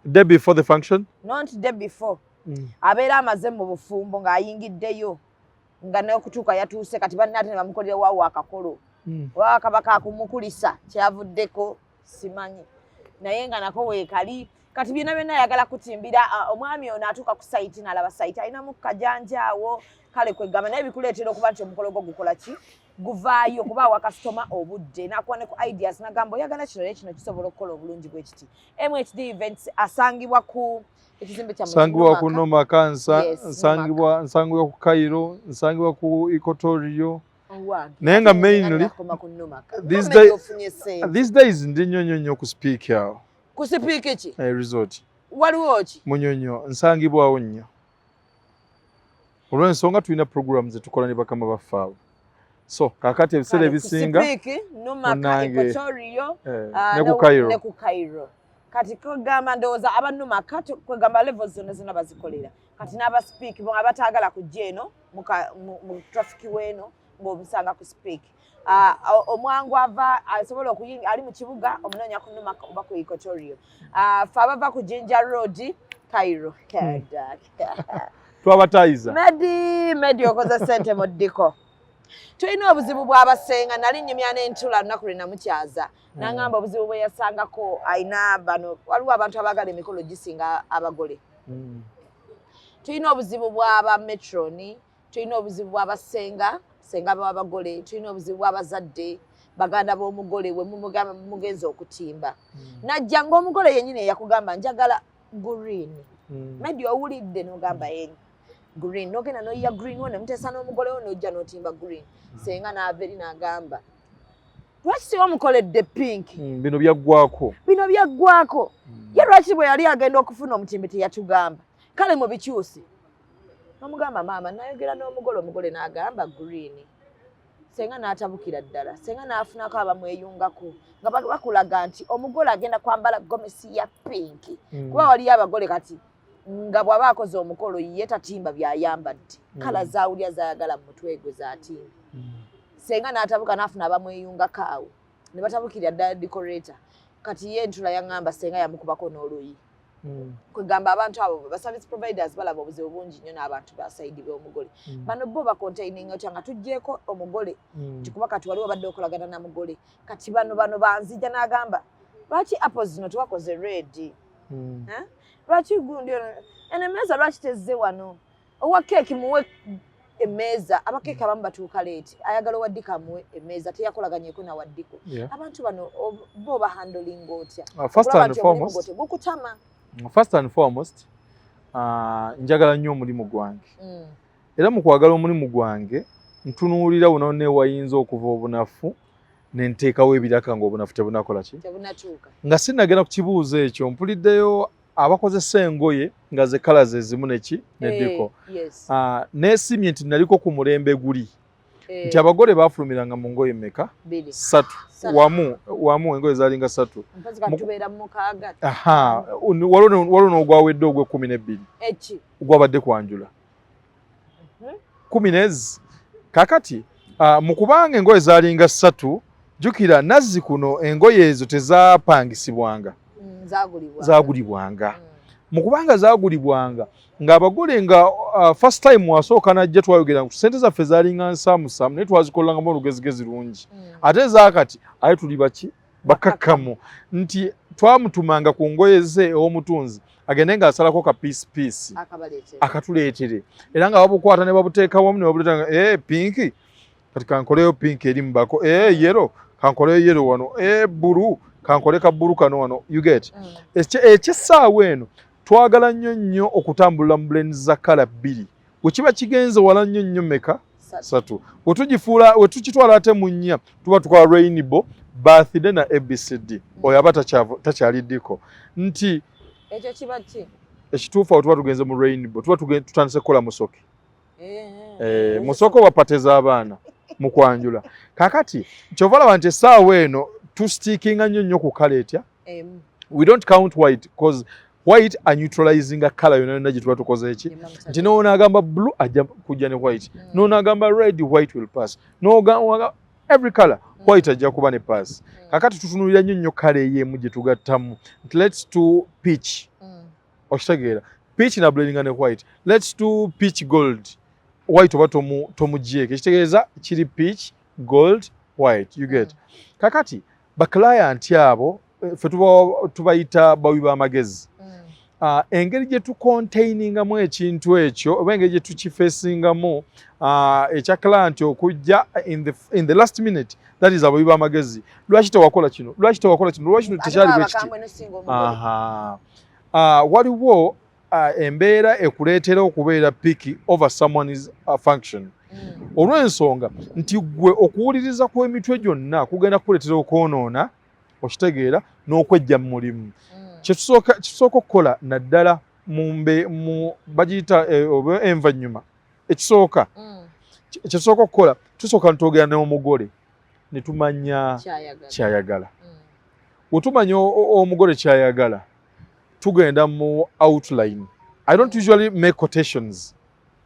day before the function not day before abeera amaze mu bufumbo ng'ayingiddeyo nga n'okutuuka yatuuse kati bannaate ne bamukolera waawo akakolo oba kabaka akumukulisa kyavuddeko simanyi naye nga nako weekali kati byonna byonna ayagala kutimbira omwami ono atuuka ku sayiti n'alaba sayiti alinamu kajanjaawo kale kwegamba naye bikuleetera okuba nti omukolo gwo gukola ki guvaayo kuba wakasitoma obudde n'akuwa ne ku ideas n'agamba oyagala kino naye kino kisobola okukola obulungi bwe kiti MHD events asangibwa ku ekizimbe kya nsangibwa ku Nomaka nsangibwa ku Cairo nsangibwa ku Equatorio naye nga mainly these days ndi nnyo ku speak awo ku speak ki resort waliwo ki munyonyo nsangibwawo nnyo olw'ensonga tulina program ze tukola ne bakama baffe abo so kakati ebiseera ebisinga ne ku Cairo kati kwegamba ndowooza abanuma kati kwegamba levels zonna bazikolera kati n'aba speak bo abatagala kujja eno mu traffic weno ng'obusanga ku speak omwangu ava asobola okuyinga ali mu kibuga omunonya kunuma oba ku equatorial fa abava ku Jinja Road Cairo twabatayiza medi okoze sente mu ddiko tulina obuzibu bw'abasenga nali nnyumya n'entula lunaku lwe namukyaza n'angamba obuzibu bwe yasangako ayina bano waliwo abantu abaagala emikolo gisinga abagole tulina obuzibu bw'aba metroni tulina obuzibu bw'abasenga senga b'abagole tulina obuzibu bw'abazadde baganda b'omugole we mugenza okutimba najja ng'omugole yennyini eyakugamba njagala green medi owulidde n'ogamba yenyi green nogenda noyiya green wone mutesa n'omugole wo n'ojja n'otimba green senga n'ava eri n'agamba lwaki siwamukoledde pink bino byaggwako ye lwaki bwe yali agenda okufuna omutimbi teyatugamba kale mu bikyusi n'omugamba maama nayogera n'omugole omugole n'agamba green senga n'atabukira ddala senga n'afunako abamweyungako nga bakulaga nti omugole agenda kwambala gomesi ya pink kuba waliyo abagole kati nga bw'aba akoze omukolo ye tatimba by'ayambadde kala zaawulya zayagala mu mutwe gwe zaatimba senga n'atabuka n'afuna abamweyungako awo ne batabukira ddala decorator kati ye entula yaŋŋamba senga yamukubako n'oluyi kwegamba abantu abo ba service providers balaba obuzibu bungi nnyo n'abantu ba sayidi b'omugole bano bo bacontaining otya nga tuggyeko omugole kikuba kati waliwo badde okolagana na mugole kati bano banzija n'agamba lwaki apples zino tewakoze red lwaki gundi eno emmeeza lwaki tezze wano owa keeki muwe emmeeza abakeeki abamu batuuka leeti ayagala owaddiko amuwe emmeeza teyakolaganyeko nawaddiko abantu bano bo bahandolinga otya gukutama first and foremost njagala nnyo omulimu gwange era mu kwagala omulimu gwange ntunuulira buno newayinza okuva obunafu nenteekawo ebiraka ng'obunafu tebunakola ki nga sinnagenda ku kibuuzo ekyo mpuliddeyo abakozesa engoye nga ze kala ze zimu neki neddiko neesimye nti naliko ku mulembe guli nti abagole baafulumiranga mu ngoye mmeka 3 wamu engoye zaalinga 3 waliwo n'ogwawedde ogw'e12 gwabadde kwanjula 10 kakati mu kubanga engoye zaalinga 3 jjukira nazzi kuno engoye ezo tezaapangisibwanga zaagulibwanga mu kubanga zaagulibwanga ng'abagole nga first time wasooka najja twayogera nti ssente zaffe zaalinga nsaamusaamu naye twazikololanga olugezigezi lungi ate ezaakati aye tuli baki bakakkamu nti twamutumanga ku ngoye ze ow'omutunzi agende ng'asalako ka piisi akatuleetere era nga babukwata ne babuteeka wamu ne babuleeta pinki kati kankoleyo pinki eri mubako yero kankoleyo yero wano bulu kankole ka bbulu kano wano you get ekyessaawa eno twagala nnyo okutambulira mu blend za kala 2 wekiba kigenze wala nnyo meka 3 wetukitwala ate mu 4 tuba tukola rainbow birthday na abcd oyo aba takyaliddiko nti ekyo kiba ki ekituufu awo tuba tugenze mu rainbow tuba tutandise kukola musoke musoke wapateza abaana mu kwanjula kakati kyova laba nti essaawa eno tustikinga nnyo ku kala etya we don't count white because white are neutralizing a color yonna gye tuba tukoze eki nti n'onaagamba blue ajja kujja ne white n'onaagamba red white will pass n'ogamba every color white ajja kuba ne pass kakati tutunulira nnyo kala ey'emu gye tugattamu nti let's do peach okitegeera peach na blendinga ne white let's do peach gold white oba tomugyeko ekitegeeza kiri peach gold white you get kakati baklayant abo ffe tubayita bawi b'amagezi engeri gye tucontainingamu ekintu ekyo oba engeri gye tukifeesingamu ekya client okujja in the last minute that is abawi b'amagezi lwaki tewakola kino lwaki tekyali bwe kiti waliwo embeera ekuleetera okubeera picky over someone's function olw'ensonga nti gwe okuwuliriza kw'emitwe gyonna kugenda kukuleetera okwonoona okitegeera n'okwejja mu mulimu kyesooka okukola naddala mu bagiyita oba envannyuma ekisooka kyesooka okukola tusooka nitwogera n'omugole ne tumanya kyayagala bwe tumanya omugole kyayagala tugenda mu outline I don't usually make quotations.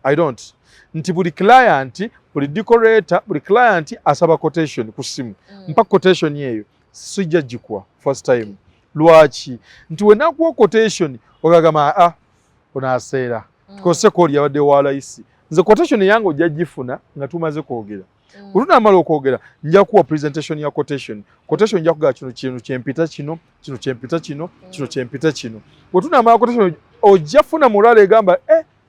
I don't. Nti buli client, buli decorator, buli client asaba quotation ku simu. Mpa quotation yeyo sijja jikwa first time. Lwaki? Nti wenakuwa quotation ogagama onaseera. Tukose koli yabadde walaisi. Nze quotation yange ojja gifuna nga tumaze kwogera. Olunamala okwogera nja kuwa presentation ya quotation. Quotation nja kugaa kino kyempita kino, kino kyempita kino, kino kyempita kino. Bwe tunamala quotation ojja funa mulala egamba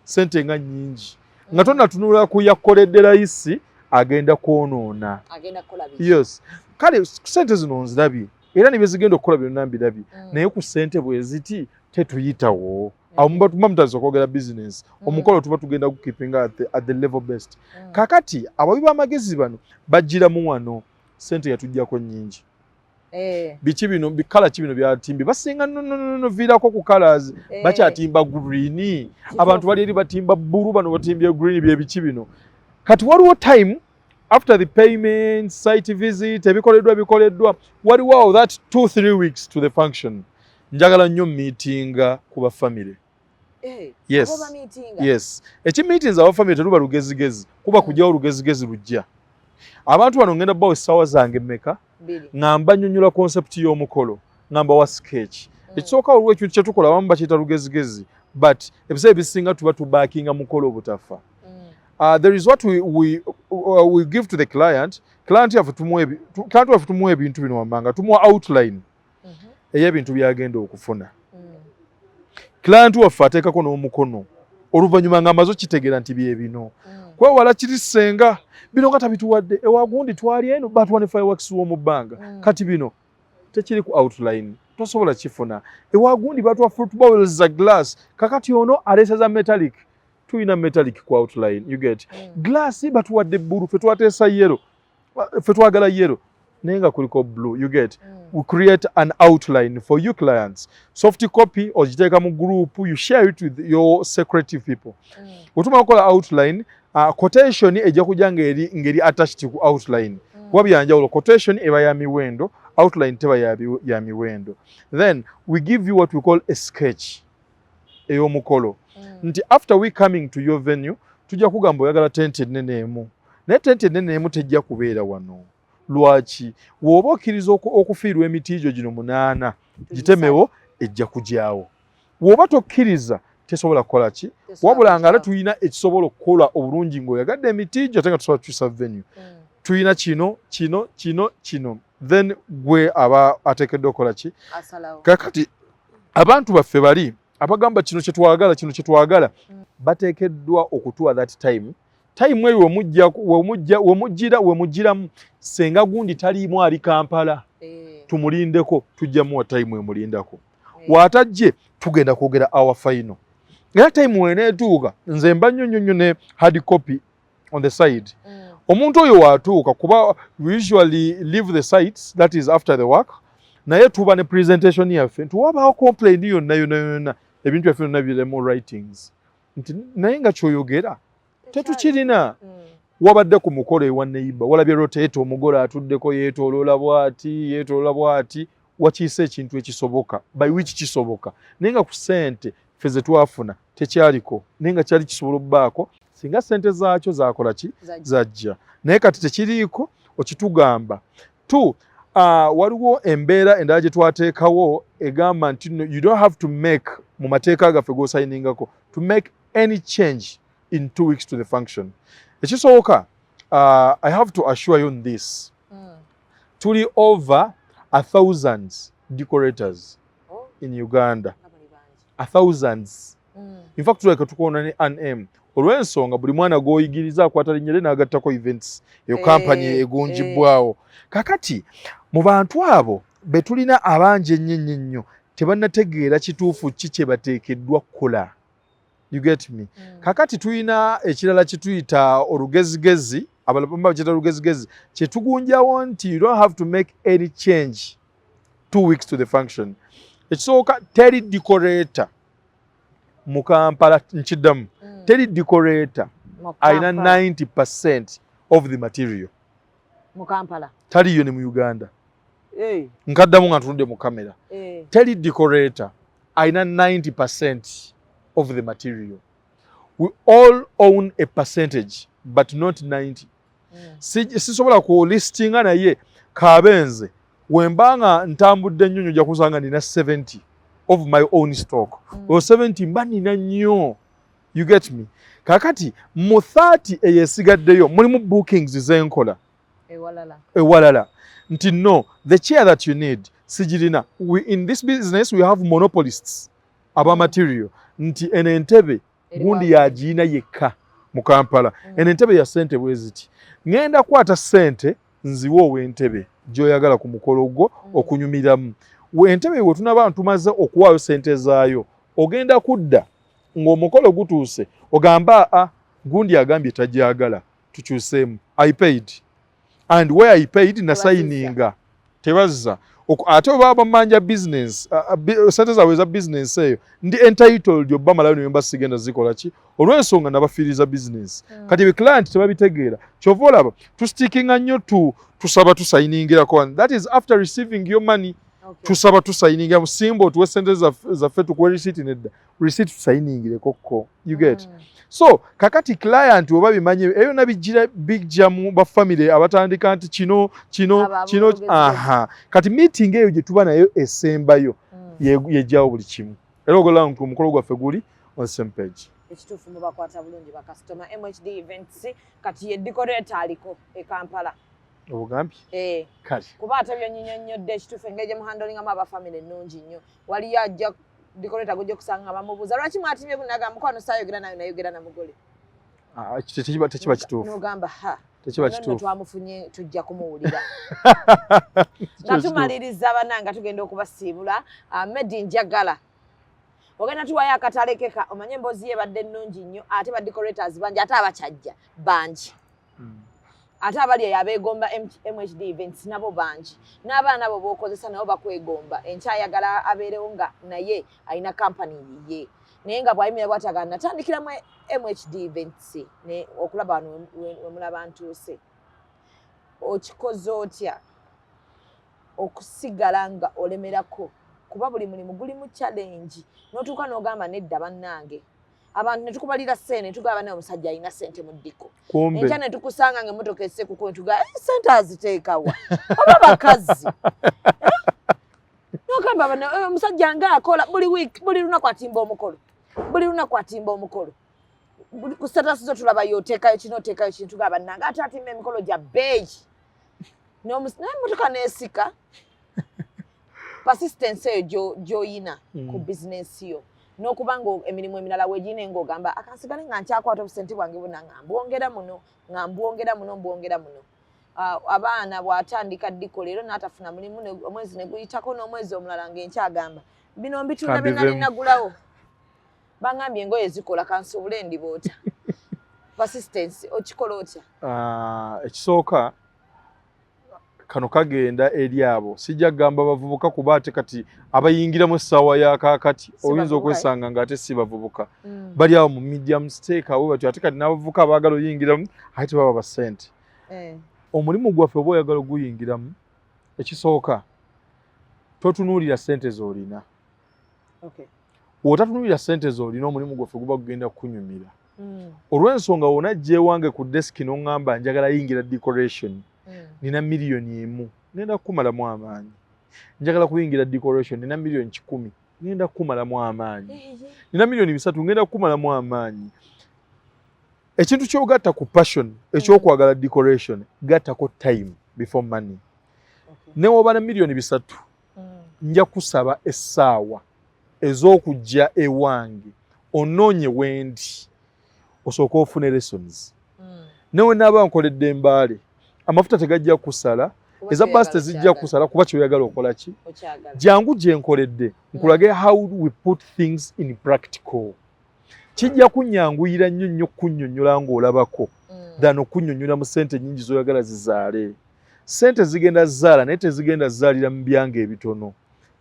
sente nga nnyingi. Nga tonatunula ku yakoledde layisi agenda kwonoona. Agenda kukola biki? Yes. Kale sente zino nzirabye. Era ne byezigenda okukola byonna mbirabye. Naye ku sente bwe ziti tetuyitawo. Mba mutazi okwogera business. Omukolo tuba tugenda kukeepinga at the level best. Kakati ababi b'amagezi bano bajjiramu wano sente yatujjako nnyingi. Biki bino bikala ki bino byatimbi basinga no viirako ku colors bakyatimba green. Abantu bali eri batimba bbulu bano batimbye green bye biki bino. Kati waliwo time after the payment, site visit, bikoleddwa waliwo that 2-3 weeks to the function. Njagala nnyo meetinga ku ba family. Yes. Yes. Eki meetings aba family teruba lugezigezi. Kuba kujjawo lugezigezi lujja. Abantu bano ngenda bawo essaawa zange mmeka ngamba nnyonnyola concept y'omukolo ngamba wa sketch. Ekisooka olwo ekintu kye tukola abamu bakiyita lugezigezi but ebiseera ebisinga tuba tubaakinga mukolo obutafa. There is what we give to the client. Client yaffe tumuwa ebintu bino wammanga tumuwa outline ey'ebintu byagenda okufuna. Client waffe ateekako n'omukono oluvannyuma ng'amaze okitegeera nti bye bino. Kwewala kiri senga bino nga tabituwadde ewagundi twali eno batwane fireworks w'omu bbanga kati bino tekiri ku outline tosobola kifuna ewagundi batwa football za glass kakati ono aleesa za metallic tuyina metallic ku outline you get glass batuwadde bbulu fe twateesa yellow fe twagala yellow naye nga kuliko blue you get we create an outline for you clients. Soft copy ogiteeka mu group you share it with your secretive people. Otumala kukola outline quotation ejja kujja ngeri attached ku outline. Kuba byanjawulo quotation eba ya miwendo outline teba ya miwendo. Then we give you what we call a sketch ey'omukolo. Nti after we coming to your venue tujja kugamba oyagala tente ennene emu. Naye tente ennene emu tejja kubeera wano. Lwaki? Bw'oba okkiriza okufiirwa emiti egyo gino 8 gitemewo ejja kujyawo. Bw'oba tokkiriza tesobola kukola ki? Wabula nga tulina ekisobola okukola obulungi ng'oyagadde emiti egyo ate nga tusobola kukyusa venue. Tulina kino. Then gwe aba ateekeddwa okukola ki? Kakati abantu baffe bali abagamba kino kye twagala bateekeddwa okutuwa that time. Time eyo wemujjiramu senga gundi taliimu ali Kampala tumulindeko tujjamuwa time emulindako waatajje tugenda kwogera our final. Era time weneetuuka nze mba nnyonnyo ne hard copy on the side. Omuntu oyo waatuuka kuba we usually leave the sites that is after the work naye tuba ne presentation yaffe nti wabaawo complaint yonna ebintu byaffe byonna biremu writings nti naye nga kyoyogera tetukirina. Wabadde ku mukolo ewa neighbor walabye rotate omugole atuddeko yeetooloola bw'ati wakiise ekintu ekisoboka by which kisoboka naye nga ku ssente ffe ze twafuna tekyaliko naye nga kyali kisobola obbaako singa ssente zaakyo zaakola ki zajja naye kati tekiriiko okitugamba waliwo embeera endala gye twateekawo egamba nti you don't have to make mu mateeka gaffe g'osayiningako to make any change in 2 weeks to the function. Ekisooka I have to assure you on this. Tuli over 1,000 decorators in Uganda. 1,000. In fact tuleka tukoona ne NM. Olw'ensonga buli mwana gw'oyigiriza akwata linnya lye n'agattako events eyo kampani egunjibbwawo. Kakati mu bantu abo be tulina abangi ennyo tebannategeera kituufu ki kye bateekeddwa kukola. You get me? Kakati tulina ekirala kituyita olugezigezi abalamba bakiyita olugezigezi kyetugunjawo nti you don't have to make any change 2 weeks to the function. Ekisooka teri decorator mu Kampala nkiddamu teri decorator ayina 90% of the material mu Kampala taliyo ne mu Uganda. Nkaddamu nga ntunudde mu kamera. Teri decorator ayina 90% of the material. We all own a percentage, but not 90. Sisobola ku listinga naye kabenze wembanga ntambudde nnyo nja kusanga nina 70 of my own stock. Or 70 mba nina nnyo. You get me? Kakati mu 30 eyesigaddeyo mulimu bookings z'enkola. Ewalala. Nti no, the chair that you need, sijirina. In this business, we have monopolists aba material. Nti ene Entebbe gundi yagiina yekka mu Kampala. Ene Entebbe ya ssente bweziti. Ngenda kwata ssente nziwe ow'Entebbe gy'oyagala ku mukolo gwo okunyumiramu. Entebbe we tunaba tumaze okuwaayo ssente zaayo. Ogenda kudda ng'omukolo gutuuse ogamba gundi agambye tajagala tukyuseemu. I paid. And where I paid na signinga tebazza ate oba Manya business sente zawe za business eyo ndi entitled oba malayo nemba sigenda zikola ki olw'ensonga nabafiriza business kati be client tebabitegeera kyova olaba tustickinga nnyo tusaba tusayiningirako. That is after receiving your money. Tusaba tusayiningira musimbo tuwe sente zaffe tukuwe receipt nedda receipt tusayiningire kokko. You get? So kakati client oba bimanye eyo nabijira big jam ba family abatandika nti kino kati meeting eyo gye tuba nayo esembayo yejjawo buli kimu era ogola nti omukolo gwaffe guli on same page. Ekituufu mubakwata bulungi bakasitoma MHD events kati ye decorator aliko e Kampala. Obugambye? Kale. Kuba ate byonnyonnyodde ekituufu engeri gye muhandolingamu abafamily ennungi nnyo. Waliyo ajja decorator gujja kusanga bamubuuza lwaki mwatibye kunaga mukwano saayogera nayo nayogera na mugole. Tekiba kituufu. N'ogamba tekiba kituufu. Twamufunye tujja kumuwulira. Nga tumaliriza bananga tugenda okubasiibula Medi njagala. Ogenda tuwayo akatale keka omanye emboozi ye badde nnungi nnyo ate ba decorators bangi ate abakyajja bangi. Ate abali eyo abeegomba MHD events nabo bangi. N'abaana abo b'okozesa nabo bakwegomba. Enkyayagala abeerewo nga naye alina kampani ye. Naye nga bw'ayimira bw'atagana natandikiramu MHD events ne okulaba wano we mulaba ntuuse. Okikoze otya okusigala nga olemerako kuba buli mulimu gulimu challenge n'otuuka n'ogamba nedda bannange. Abantu ne tukubalira ssente ne tugaba naye omusajja alina ssente mu ddiko. Enkya ne tukusanga ng'emmotoka esse ku kwe tuga ssente aziteekawa oba bakazi. N'ogamba omusajja ng'akola buli wiiki buli lunaku atimba omukolo. Buli lunaku atimba omukolo. Ku status zo tulaba y'oteekayo kino oteekayo kino tugaba bannange ate atimba emikolo gya bbeeyi. N'emmotoka n'esika. Persistence eyo gy'oyina ku business yo. N'okubanga emirimu emirala weegiyina ng'ogamba akansigale nga nkyakwata obusente bwange buna ngambwongera muno. Abaana bw'atandika ddiko leero n'atafuna mulimu omwezi ne guyitako n'omwezi omulala ng'enkyagamba bino mbitunda bye nali nagulawo. Bangambye engoye zikola kansobole ndiboota. Persistence okikola otya? Ekisooka kano kagenda eri abo sijja gamba bavubuka kuba ate kati abayingiramu essaawa ya kaakati oyinza okwesanga ng'ate si bavubuka bali awo mu medium stake awo batyo ate kati n'abavubuka abaagala oyingiramu ate baba ba ssente. Omulimu gwaffe oba oyagala oguyingiramu ekisooka totunuulira ssente z'olina. Bw'otatunuulira ssente z'olina omulimu gwaffe guba gugenda kukunyumira. Olw'ensonga wona gyewange ku desiki n'oŋŋamba njagala yingira decoration. Nina miliyoni emu ngenda kukumalamu amaanyi. Njagala kuyingira decoration nina miliyoni 10 ngenda kukumalamu amaanyi. Nina miliyoni 3 ngenda kukumalamu amaanyi. Ekintu ky'ogatta ku passion ekyokwagala decoration gattako time before money. Ne woba na miliyoni 3 nja kusaba essaawa ez'okujja ewange onoonye wendi osooka ofune lessons. Newe naaba nkoledde embaale amafuta tegajja kusala eza basi tezijja kusala kuba kyoyagala okola ki jangu gye nkoledde nkulage how we put things in practical. Kijja kunyanguyira nnyo kunnyonnyola ng'olabako than okunnyonnyola mu ssente nnyingi z'oyagala zizaale. Ssente zigenda zaala naye tezigenda zaalira mu byange ebitono.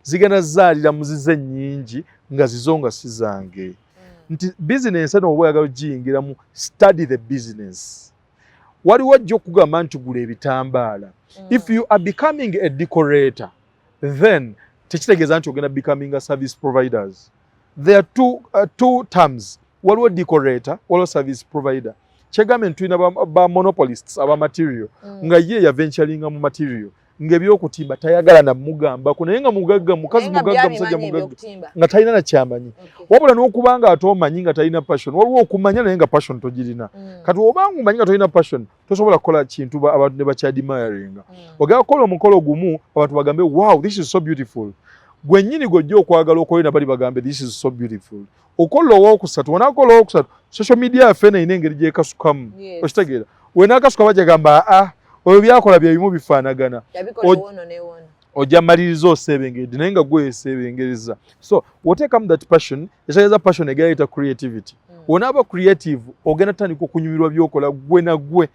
Zigenda zaalira mu zize nnyingi nga zizo nga si zange. Nti business eno oba oyagala ogiyingiramu study the business. Waliwo ajja okugamba nti gula ebitambaala. If you are becoming a decorator then tekitegeeza nti ogenda becoming a service providers. there are two terms. Waliwo decorator, waliwo service provider. Kyegambye tulina ba monopolists aba material nga ye ya venturinga mu material ng'ebyokutimba tayagala na mugamba naye nga mugagga mukazi mugagga musajja mugagga nga talina na kyamanyi wabula n'okubanga ate omanyi nga talina passion waliwo okumanya naye nga passion togirina kati obanga omanyi nga tolina passion tosobola kukola kintu abantu ne bakyadmiringa ogenda kukola omukolo gumu abantu bagambe wow this is so beautiful gwe nnyini gojja okwagala okole nabali bagambe this is so beautiful okola owookusatu onaakola owookusatu social media yaffe nayina engeri gyekasukamu okitegeera wenaakasuka bajagamba oyo byakola bye bimu bifaanagana ojja maliriza osebengeredde naye nga gwe esebengereza so woteekamu that passion ekitegeeza passion egayita creativity onaaba creative ogenda tandika okunyumirwa byokola gwe na gwe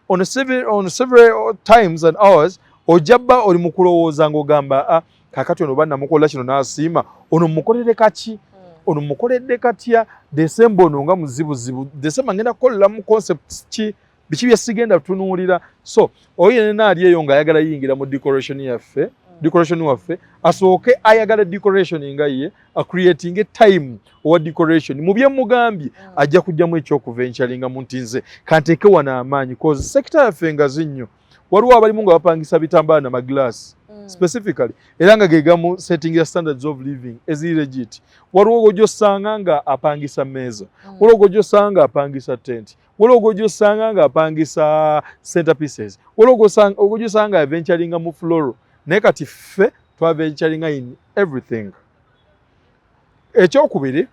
on several times and hours ojjabba oli mu kulowooza ng'ogamba kakati ono banna mukola kino n'asiima ono mukolere kaki ono mukoledde katya December ono nga muzibuzibu December ngenda kukoleramu concepts ki biki byesigenda tunuulira so oyo yenna ali eyo nga ayagala yingira mu decoration waffe asooke ayagala decoration nga ye creating time owa decoration mu byemugambye ajja kujjamu ekyokuventuringa mu nti nze kanteeke wano amaanyi cause sector yaffe ngazi nnyo waliwo abalimu nga bapangisa bitambaala na maglass specifically era nga gegamu setting ya standards of living eziri legit waliwo gojja osanga nga apangisa mmeeza waliwo gojja osanga nga apangisa tent waliwo gojja osanga nga apangisa centerpieces waliwo gojja osanga nga aventuringa mu floral naye kati ffe twaventuringa in everything ekyokubiri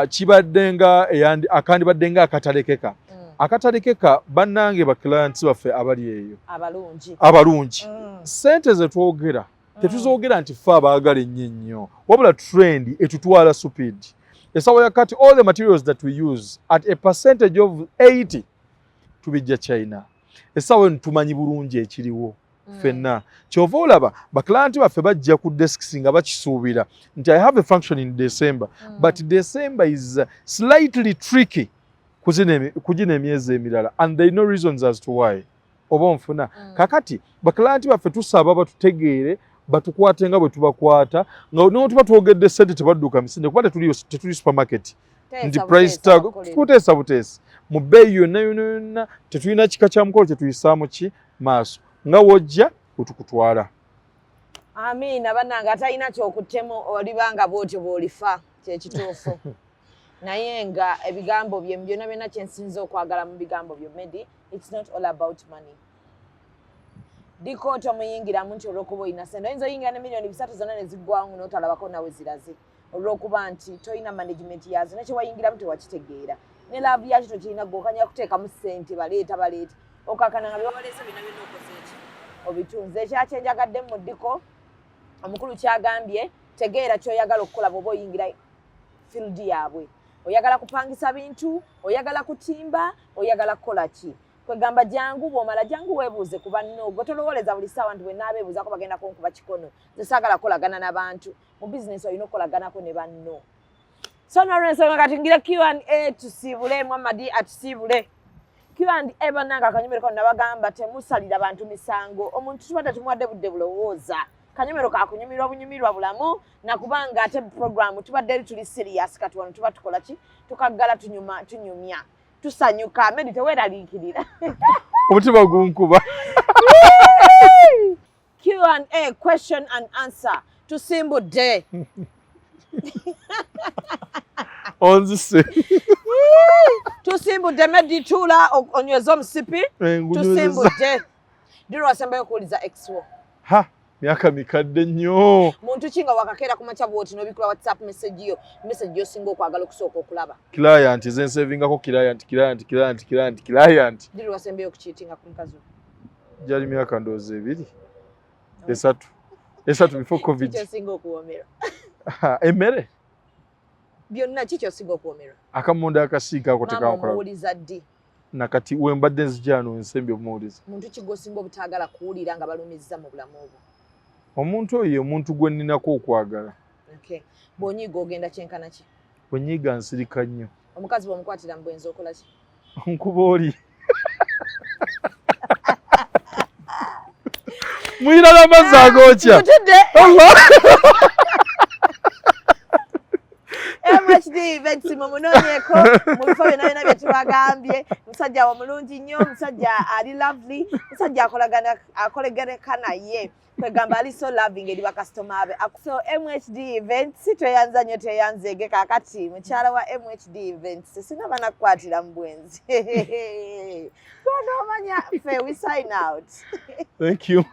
kibadde nga akandibadde nga akatalekeka akatalekeka bannange ba clients baffe abali eyo abalungi sente ze twogera tetuzoogera nti ffe abaagala ennyo wabula trend etutwala stupid esawa yakati all the materials that we use at a percentage of 80 tubijja China esawa tumanyi bulungi ekiriwo fenna kyova olaba baklanti baffe bajja ku desks nga bakisuubira nti I have a function in December but December is slightly tricky kugina emyezi emirala and there are no reasons as to why oba nfuna kakati baklanti baffe tusaba batutegeere batukwate nga bwe tubakwata nga n'otuba twogedde sente tebadduka misinde kuba tetuli supermarket nti price tag tukuteesa buteesi mu bbeeyi yonna tetulina kika kya mukolo tetuyisaamu ki maaso nga wojja wetukutwala amiina bannange atalina kyokuttemu olibanga bwotyo bw'olifa kyekituufu naye nga ebigambo bye byonna byonna kyensinza okwagala mu bigambo byo Medi it's not all about money diko tomuyingiramu nti olw'okuba olina sente oyinza oyingira ne miliyoni 3 zonna ne ziggwamu n'otalabako nawe ziraze olw'okuba nti tolina management yazo nekyo wayingiramu tewakitegeera ne laavu yakyo tokirina gwokanya kuteekamu ssente baleeta okakana nga byobaleese byonna byonna okoze eki obitunze ekyakyenjagadde mu diko omukulu kyagambye tegeera kyoyagala okukola bw'oba oyingira field yaabwe oyagala kupangisa bintu oyagala kutimba oyagala kukola ki kwegamba jangu bw'omala jangu weebuuze ku banno gwe tolowoleza buli ssaawa nti bwe naabeebuuzako bagenda kunkuba kikono nze saagala kukolagana n'abantu mu bizinesi olina okukolaganako ne banno so nolwensonga kati ngira Q&A tusiibule Muhammadi atusiibule Q&A bannange akanyomero kano nabagamba temusalira bantu misango omuntu tubadde tumuwadde budde bulowooza kanyomero kakunyumirwa bunyumirwa bulamu nakubanga ate program tubadde tuli serious kati wano tuba tukola ki tukaggala tunyumya tusanyuka Medi teweeraliikirira omutima gunkuba Q&A question and answer tusimbudde onzise tusimbudde Medi tuula onyweza omusipi tusimbudde ndiro wasembayo okuwuliza exwo myaka mikadde nnyo muntu ki nga wakakeera ku makya bwoti n'obikula WhatsApp message yo singa okwagala okusooka okulaba client ze nsevingako client ndiro wasembayo okukiitinga ku mukazi gyali myaka ndowooza 2 3 before covid singa okuwomerwa emmere byonna kikyo singa okuwomerwa akamonde akasiika ako tekamuwuliza ddi nakati wembadde nzijano ensembye omuwuliza muntu ki gwosinga obutaagala kuwulira nga balumizza mu bulamu obwo omuntu oyo omuntu gwe nninako okwagala bw'onyiiga ogenda kyenkana ki bwenyiiga nsirika nnyo omukazi bw'omukwatira mu bwenzi okola ki nkuba oli mwirala amazzi agookya mumunoonyeko mu bifo byonna byonna bye tubagambye. Musajja omulungi nnyo, musajja ali lovely, musajja akolegereka naye. Kwegamba ali so loving eri bakasitoma be. So MHD events tweyanza nnyo tweyanzeege kaakati mukyala wa MHD events singa banakukwatira mu bwenzi. Manya, we sign out. Thank you.